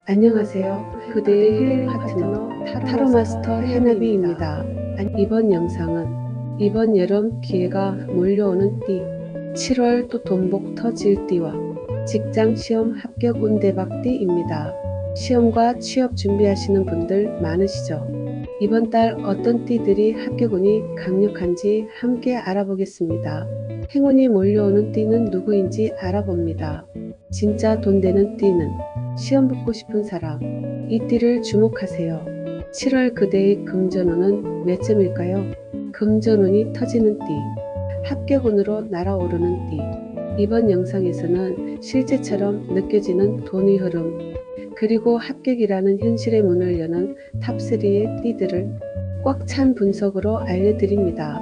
안녕하세요. 그대의 힐링 파트너 타로마스터 해나비입니다. 이번 영상은 이번 여름 기회가 몰려오는 띠 7월 또 돈복 터질 띠와 직장 시험 합격 운 대박 띠입니다. 시험과 취업 준비하시는 분들 많으시죠? 이번 달 어떤 띠들이 합격 운이 강력한지 함께 알아보겠습니다. 행운이 몰려오는 띠는 누구인지 알아봅니다. 진짜 돈 되는 띠는 시험 붙고 싶은 사람, 이 띠를 주목하세요. 7월 그대의 금전운은 몇 점일까요? 금전운이 터지는 띠, 합격운으로 날아오르는 띠. 이번 영상에서는 실제처럼 느껴지는 돈의 흐름, 그리고 합격이라는 현실의 문을 여는 탑3의 띠들을 꽉 찬 분석으로 알려드립니다.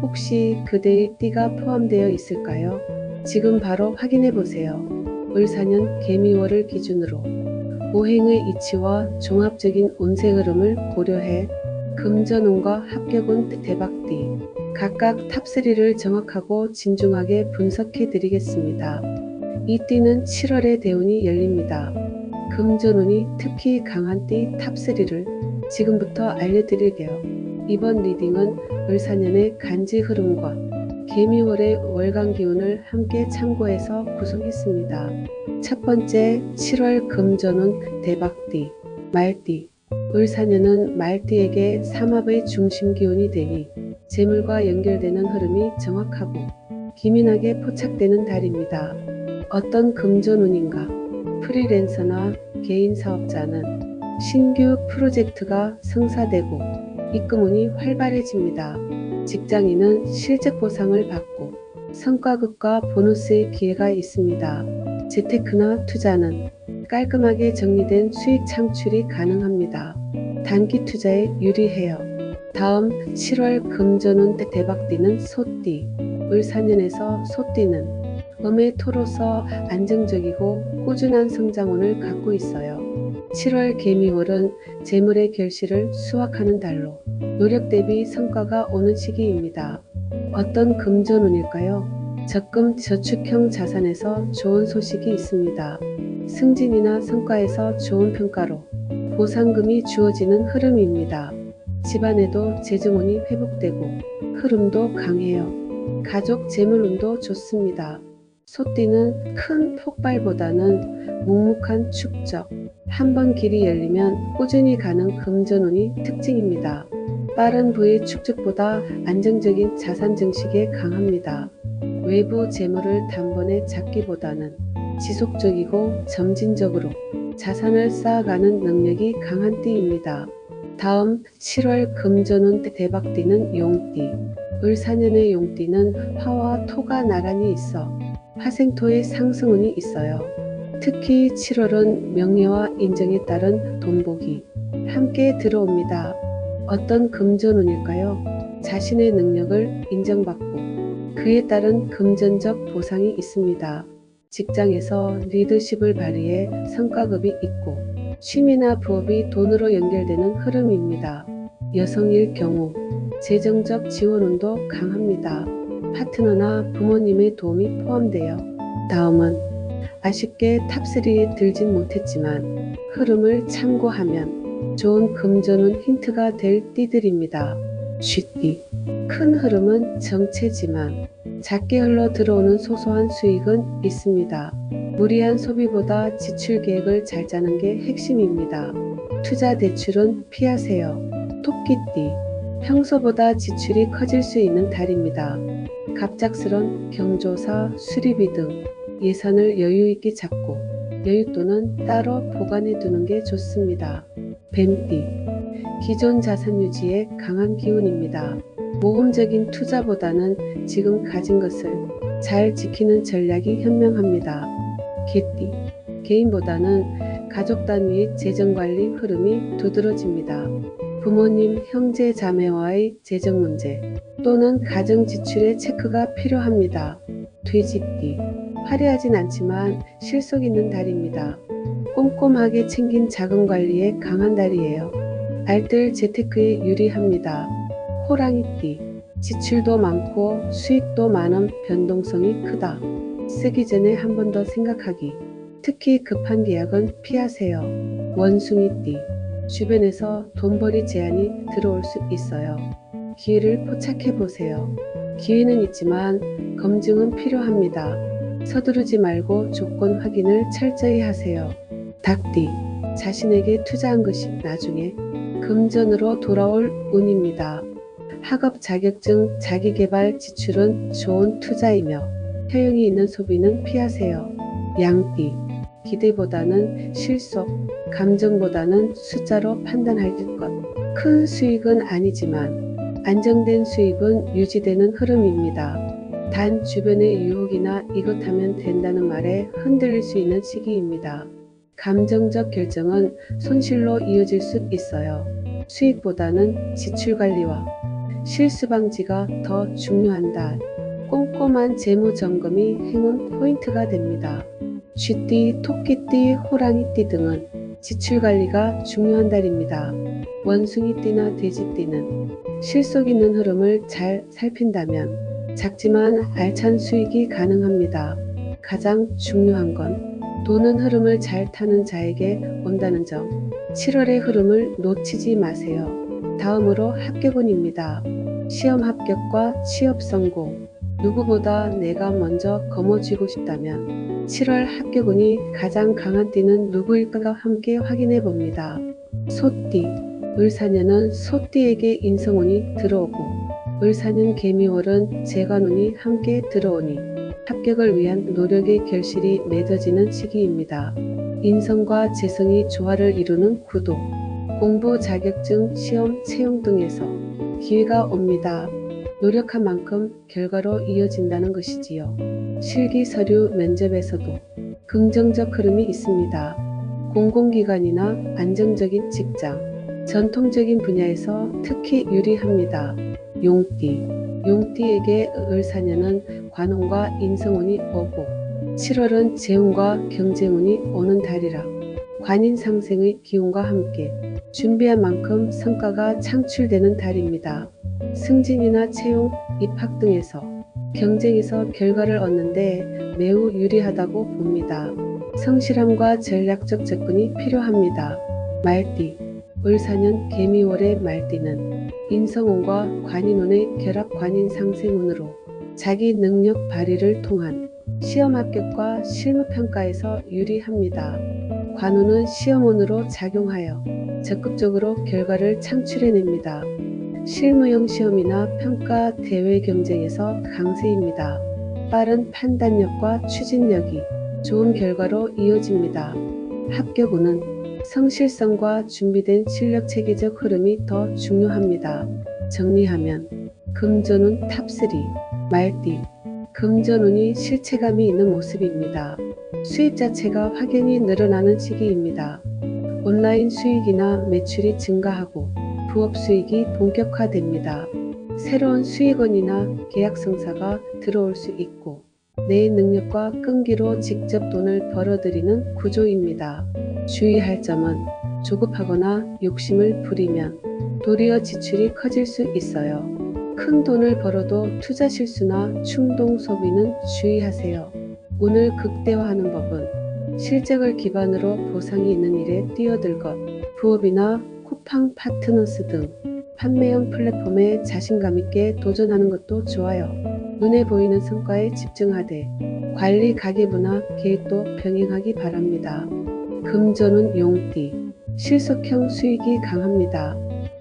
혹시 그대의 띠가 포함되어 있을까요? 지금 바로 확인해보세요. 을사년 개미월을 기준으로 오행의 이치와 종합적인 운세 흐름을 고려해 금전운과 합격운 대박띠 각각 탑3를 정확하고 진중하게 분석해 드리겠습니다. 이 띠는 7월에 대운이 열립니다. 금전운이 특히 강한 띠 탑3를 지금부터 알려드릴게요. 이번 리딩은 을사년의 간지 흐름과 개미월의 월간 기운을 함께 참고해서 구성했습니다. 첫 번째, 7월 금전운 대박띠, 말띠. 을사년은 말띠에게 삼합의 중심 기운이 되니 재물과 연결되는 흐름이 정확하고 기민하게 포착되는 달입니다. 어떤 금전운인가? 프리랜서나 개인 사업자는 신규 프로젝트가 성사되고 입금운이 활발해집니다. 직장인은 실적 보상을 받고 성과급과 보너스의 기회가 있습니다. 재테크나 투자는 깔끔하게 정리된 수익 창출이 가능합니다. 단기 투자에 유리해요. 다음 7월 금전운 대박띠는 소띠. 을사년에서 소띠는 음의 토로서 안정적이고 꾸준한 성장운을 갖고 있어요. 7월 개미월은 재물의 결실을 수확하는 달로 노력 대비 성과가 오는 시기입니다. 어떤 금전운일까요? 적금 저축형 자산에서 좋은 소식이 있습니다. 승진이나 성과에서 좋은 평가로 보상금이 주어지는 흐름입니다. 집안에도 재정운이 회복되고 흐름도 강해요. 가족 재물운도 좋습니다. 소띠는 큰 폭발보다는 묵묵한 축적, 한번 길이 열리면 꾸준히 가는 금전운이 특징입니다. 빠른 부의 축적보다 안정적인 자산 증식에 강합니다. 외부 재물을 단번에 잡기보다는 지속적이고 점진적으로 자산을 쌓아가는 능력이 강한 띠입니다. 다음 7월 금전운 대박띠는 용띠. 을사년의 용띠는 화와 토가 나란히 있어 화생토의 상승운이 있어요. 특히 7월은 명예와 인정에 따른 돈복이 함께 들어옵니다. 어떤 금전운일까요? 자신의 능력을 인정받고 그에 따른 금전적 보상이 있습니다. 직장에서 리더십을 발휘해 성과급이 있고 취미나 부업이 돈으로 연결되는 흐름입니다. 여성일 경우 재정적 지원운도 강합니다. 파트너나 부모님의 도움이 포함되어 다음은 아쉽게 탑3에 들진 못했지만 흐름을 참고하면 좋은 금전운 힌트가 될 띠들입니다. 쥐띠. 큰 흐름은 정체지만 작게 흘러 들어오는 소소한 수익은 있습니다. 무리한 소비보다 지출 계획을 잘 짜는 게 핵심입니다. 투자 대출은 피하세요. 토끼띠. 평소보다 지출이 커질 수 있는 달입니다. 갑작스런 경조사, 수리비 등 예산을 여유있게 잡고 여윳돈은 따로 보관해 두는 게 좋습니다. 뱀띠. 기존 자산 유지에 강한 기운입니다. 모험적인 투자보다는 지금 가진 것을 잘 지키는 전략이 현명합니다. 개띠. 개인보다는 가족 단위의 재정관리 흐름이 두드러집니다. 부모님, 형제, 자매와의 재정 문제 또는 가정 지출의 체크가 필요합니다. 돼지띠. 화려하진 않지만 실속 있는 달입니다. 꼼꼼하게 챙긴 자금 관리에 강한 달이에요. 알뜰 재테크에 유리합니다. 호랑이띠. 지출도 많고 수익도 많은 변동성이 크다. 쓰기 전에 한 번 더 생각하기. 특히 급한 계약은 피하세요. 원숭이띠. 주변에서 돈벌이 제한이 들어올 수 있어요. 기회를 포착해 보세요. 기회는 있지만 검증은 필요합니다. 서두르지 말고 조건 확인을 철저히 하세요. 닭띠. 자신에게 투자한 것이 나중에 금전으로 돌아올 운입니다. 학업 자격증, 자기개발 지출은 좋은 투자이며 효용이 있는 소비는 피하세요. 양띠. 기대보다는 실속, 감정보다는 숫자로 판단할 것. 큰 수익은 아니지만 안정된 수입은 유지되는 흐름입니다. 단 주변의 유혹이나 이것 하면 된다는 말에 흔들릴 수 있는 시기입니다. 감정적 결정은 손실로 이어질 수 있어요. 수익보다는 지출 관리와 실수 방지가 더 중요한다. 꼼꼼한 재무 점검이 행운 포인트가 됩니다. 쥐띠, 토끼띠, 호랑이띠 등은 지출 관리가 중요한 달입니다. 원숭이띠나 돼지띠는 실속 있는 흐름을 잘 살핀다면 작지만 알찬 수익이 가능합니다. 가장 중요한 건 돈은 흐름을 잘 타는 자에게 온다는 점. 7월의 흐름을 놓치지 마세요. 다음으로 합격운입니다. 시험 합격과 취업 성공. 누구보다 내가 먼저 거머쥐고 싶다면 7월 합격운이 가장 강한 띠는 누구일까가 함께 확인해 봅니다. 소띠. 을사년은 소띠에게 인성운이 들어오고 을사년 개미월은 재관운이 함께 들어오니 합격을 위한 노력의 결실이 맺어지는 시기입니다. 인성과 재성이 조화를 이루는 구도. 공부, 자격증, 시험, 채용 등에서 기회가 옵니다. 노력한 만큼 결과로 이어진다는 것이지요. 실기, 서류, 면접에서도 긍정적 흐름이 있습니다. 공공기관이나 안정적인 직장, 전통적인 분야에서 특히 유리합니다. 용띠. 용띠에게 을사년은 관운과 인성운이 오고 7월은 재운과 경쟁운이 오는 달이라 관인 상생의 기운과 함께 준비한 만큼 성과가 창출되는 달입니다. 승진이나 채용, 입학 등에서 경쟁에서 결과를 얻는데 매우 유리하다고 봅니다. 성실함과 전략적 접근이 필요합니다. 말띠. 을사년 개미월의 말띠는 인성운과 관인운의 결합 관인 상생운으로 자기 능력 발휘를 통한 시험 합격과 실무평가에서 유리합니다. 관운은 시험운으로 작용하여 적극적으로 결과를 창출해냅니다. 실무형 시험이나 평가 대회 경쟁에서 강세입니다. 빠른 판단력과 추진력이 좋은 결과로 이어집니다. 합격운은 성실성과 준비된 실력 체계적 흐름이 더 중요합니다. 정리하면 금전운 탑3, 말띠. 금전운이 실체감이 있는 모습입니다. 수입 자체가 확연히 늘어나는 시기입니다. 온라인 수익이나 매출이 증가하고 부업 수익이 본격화됩니다. 새로운 수익원이나 계약 성사가 들어올 수 있고 내 능력과 끈기로 직접 돈을 벌어들이는 구조입니다. 주의할 점은 조급하거나 욕심을 부리면 도리어 지출이 커질 수 있어요. 큰 돈을 벌어도 투자 실수나 충동 소비는 주의하세요. 운을 극대화하는 법은 실적을 기반으로 보상이 있는 일에 뛰어들 것, 부업이나 쿠팡 파트너스 등 판매형 플랫폼에 자신감 있게 도전하는 것도 좋아요. 눈에 보이는 성과에 집중하되 관리 가계부나 계획도 병행하기 바랍니다. 금전운 용띠. 실속형 수익이 강합니다.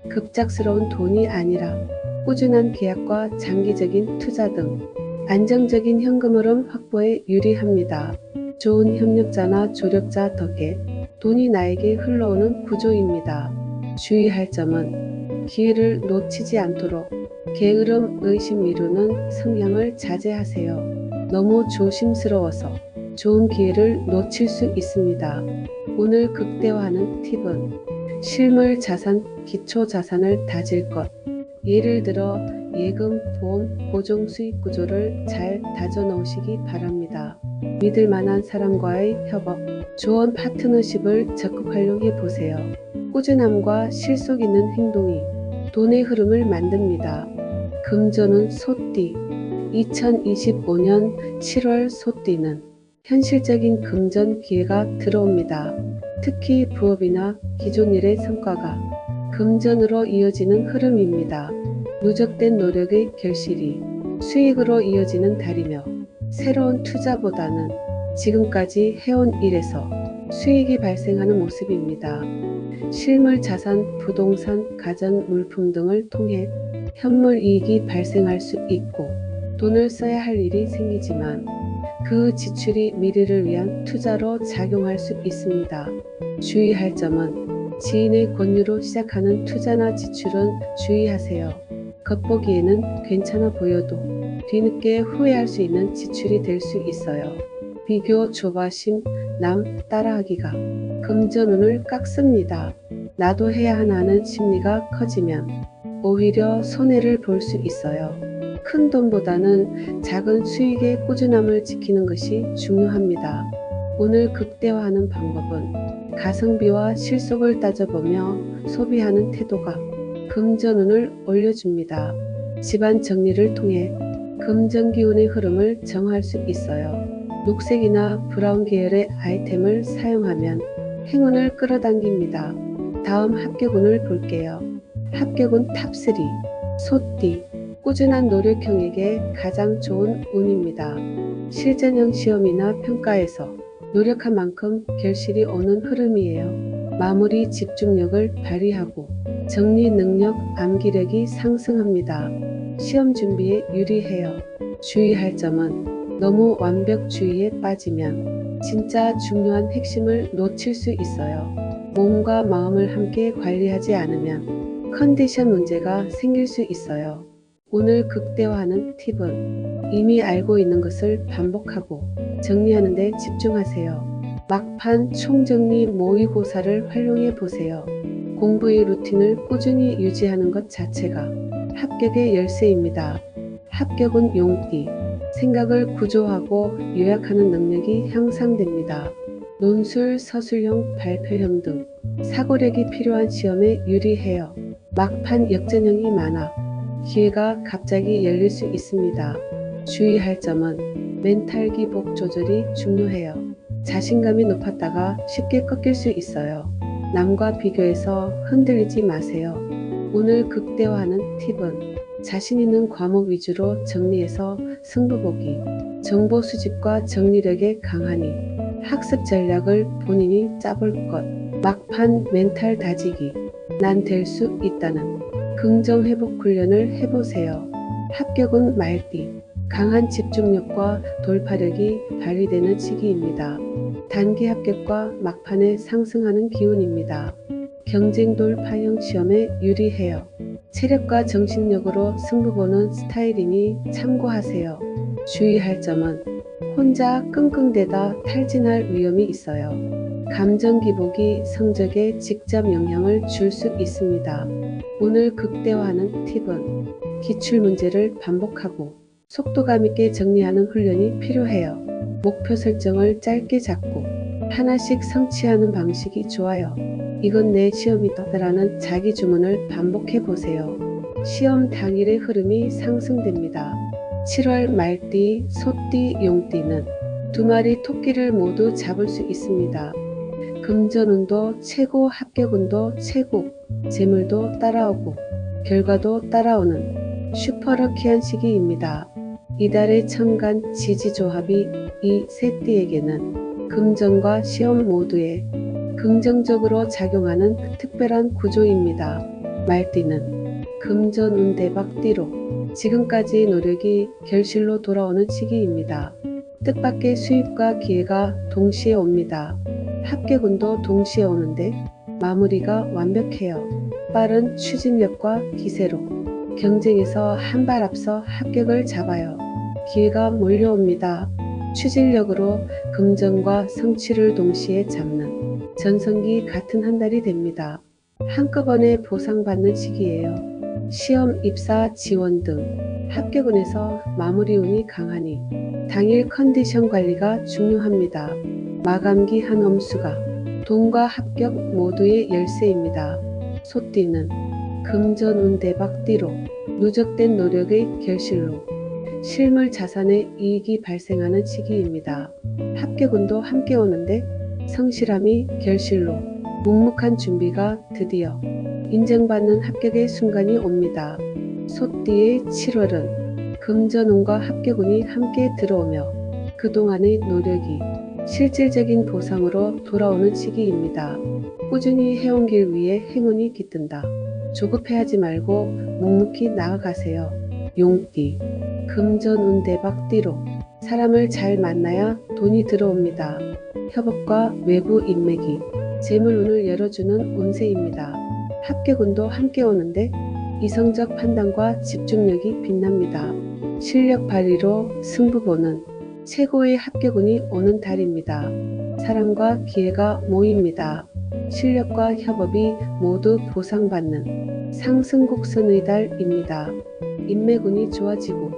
급작스러운 돈이 아니라 꾸준한 계약과 장기적인 투자 등 안정적인 현금 흐름 확보에 유리합니다. 좋은 협력자나 조력자 덕에 돈이 나에게 흘러오는 구조입니다. 주의할 점은 기회를 놓치지 않도록 게으름, 의심 미루는 성향을 자제하세요. 너무 조심스러워서 좋은 기회를 놓칠 수 있습니다. 운을 극대화하는 팁은 실물 자산, 기초 자산을 다질 것. 예를 들어 예금, 보험, 고정 수익 구조를 잘 다져 놓으시기 바랍니다. 믿을 만한 사람과의 협업, 조언 파트너십을 적극 활용해 보세요. 꾸준함과 실속 있는 행동이 돈의 흐름을 만듭니다. 금전운 소띠. 2025년 7월 소띠는 현실적인 금전 기회가 들어옵니다. 특히 부업이나 기존 일의 성과가 금전으로 이어지는 흐름입니다. 누적된 노력의 결실이 수익으로 이어지는 달이며 새로운 투자보다는 지금까지 해온 일에서 수익이 발생하는 모습입니다. 실물 자산, 부동산, 가전, 물품 등을 통해 현물 이익이 발생할 수 있고 돈을 써야 할 일이 생기지만 그 지출이 미래를 위한 투자로 작용할 수 있습니다. 주의할 점은 지인의 권유로 시작하는 투자나 지출은 주의하세요. 겉보기에는 괜찮아 보여도 뒤늦게 후회할 수 있는 지출이 될 수 있어요. 비교, 조바심, 남 따라하기가 금전운을 깎습니다. 나도 해야 하나 하는 심리가 커지면 오히려 손해를 볼 수 있어요. 큰 돈보다는 작은 수익의 꾸준함을 지키는 것이 중요합니다. 오늘 극대화하는 방법은 가성비와 실속을 따져보며 소비하는 태도가 금전운을 올려줍니다. 집안 정리를 통해 금전기운의 흐름을 정할 수 있어요. 녹색이나 브라운 계열의 아이템을 사용하면 행운을 끌어당깁니다. 다음 합격운을 볼게요. 합격운 탑3 소띠 꾸준한 노력형에게 가장 좋은 운입니다. 실전형 시험이나 평가에서 노력한 만큼 결실이 오는 흐름이에요. 마무리 집중력을 발휘하고 정리 능력, 암기력이 상승합니다. 시험 준비에 유리해요. 주의할 점은 너무 완벽주의에 빠지면 진짜 중요한 핵심을 놓칠 수 있어요. 몸과 마음을 함께 관리하지 않으면 컨디션 문제가 생길 수 있어요. 오늘 극대화하는 팁은 이미 알고 있는 것을 반복하고 정리하는 데 집중하세요. 막판 총정리 모의고사를 활용해 보세요. 공부의 루틴을 꾸준히 유지하는 것 자체가 합격의 열쇠입니다. 합격은 용띠. 생각을 구조하고 요약하는 능력이 향상됩니다. 논술, 서술형, 발표형 등 사고력이 필요한 시험에 유리해요. 막판 역전형이 많아 기회가 갑자기 열릴 수 있습니다. 주의할 점은 멘탈 기복 조절이 중요해요. 자신감이 높았다가 쉽게 꺾일 수 있어요. 남과 비교해서 흔들리지 마세요. 오늘 극대화하는 팁은 자신 있는 과목 위주로 정리해서 승부보기, 정보 수집과 정리력에 강하니 학습 전략을 본인이 짜볼 것, 막판 멘탈 다지기, 난 될 수 있다는 긍정회복 훈련을 해보세요. 합격은 말띠, 강한 집중력과 돌파력이 발휘되는 시기입니다. 단기 합격과 막판에 상승하는 기운입니다. 경쟁 돌파형 시험에 유리해요. 체력과 정신력으로 승부 보는 스타일이니 참고하세요. 주의할 점은 혼자 끙끙대다 탈진할 위험이 있어요. 감정 기복이 성적에 직접 영향을 줄 수 있습니다. 오늘 극대화하는 팁은 기출문제를 반복하고 속도감 있게 정리하는 훈련이 필요해요. 목표 설정을 짧게 잡고 하나씩 성취하는 방식이 좋아요. 이건 내 시험이다라는 자기 주문을 반복해 보세요. 시험 당일의 흐름이 상승됩니다. 7월 말띠, 소띠, 용띠는 두 마리 토끼를 모두 잡을 수 있습니다. 금전운도 최고, 합격운도 최고, 재물도 따라오고 결과도 따라오는 슈퍼러키한 시기입니다. 이달의 천간 지지조합이 이 세 띠에게는 금전과 시험 모두에 긍정적으로 작용하는 특별한 구조입니다. 말띠는 금전운 대박띠로 지금까지 노력이 결실로 돌아오는 시기입니다. 뜻밖의 수입과 기회가 동시에 옵니다. 합격운도 동시에 오는데 마무리가 완벽해요. 빠른 추진력과 기세로 경쟁에서 한 발 앞서 합격을 잡아요. 기회가 몰려옵니다. 추진력으로 금전과 성취를 동시에 잡는 전성기 같은 한 달이 됩니다. 한꺼번에 보상받는 시기예요. 시험, 입사, 지원 등 합격운에서 마무리운이 강하니 당일 컨디션 관리가 중요합니다. 마감기 한 엄수가 돈과 합격 모두의 열쇠입니다. 소띠는 금전운 대박띠로 누적된 노력의 결실로 실물 자산의 이익이 발생하는 시기입니다. 합격운도 함께 오는데 성실함이 결실로 묵묵한 준비가 드디어 인정받는 합격의 순간이 옵니다. 소띠의 7월은 금전운과 합격운이 함께 들어오며 그동안의 노력이 실질적인 보상으로 돌아오는 시기입니다. 꾸준히 해온 길 위에 행운이 깃든다. 조급해하지 말고 묵묵히 나아가세요. 용띠, 금전운 대박 띠로 사람을 잘 만나야 돈이 들어옵니다. 협업과 외부 인맥이 재물운을 열어주는 운세입니다. 합격운도 함께 오는데 이성적 판단과 집중력이 빛납니다. 실력 발휘로 승부 보는 최고의 합격운이 오는 달입니다. 사랑과 기회가 모입니다. 실력과 협업이 모두 보상받는 상승곡선의 달입니다. 인맥운이 좋아지고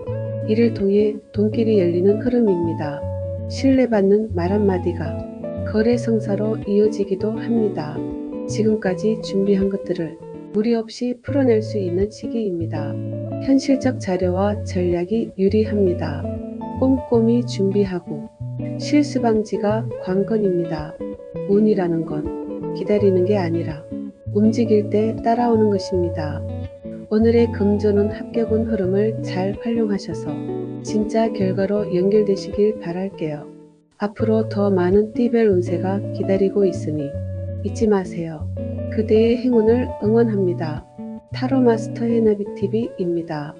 이를 통해 돈길이 열리는 흐름입니다. 신뢰받는 말 한마디가 거래 성사로 이어지기도 합니다. 지금까지 준비한 것들을 무리 없이 풀어낼 수 있는 시기입니다. 현실적 자료와 전략이 유리합니다. 꼼꼼히 준비하고 실수 방지가 관건입니다. 운이라는 건 기다리는 게 아니라 움직일 때 따라오는 것입니다. 오늘의 금전운 합격운 흐름을 잘 활용하셔서 진짜 결과로 연결되시길 바랄게요. 앞으로 더 많은 띠별 운세가 기다리고 있으니 잊지 마세요. 그대의 행운을 응원합니다. 타로마스터 해나비TV입니다.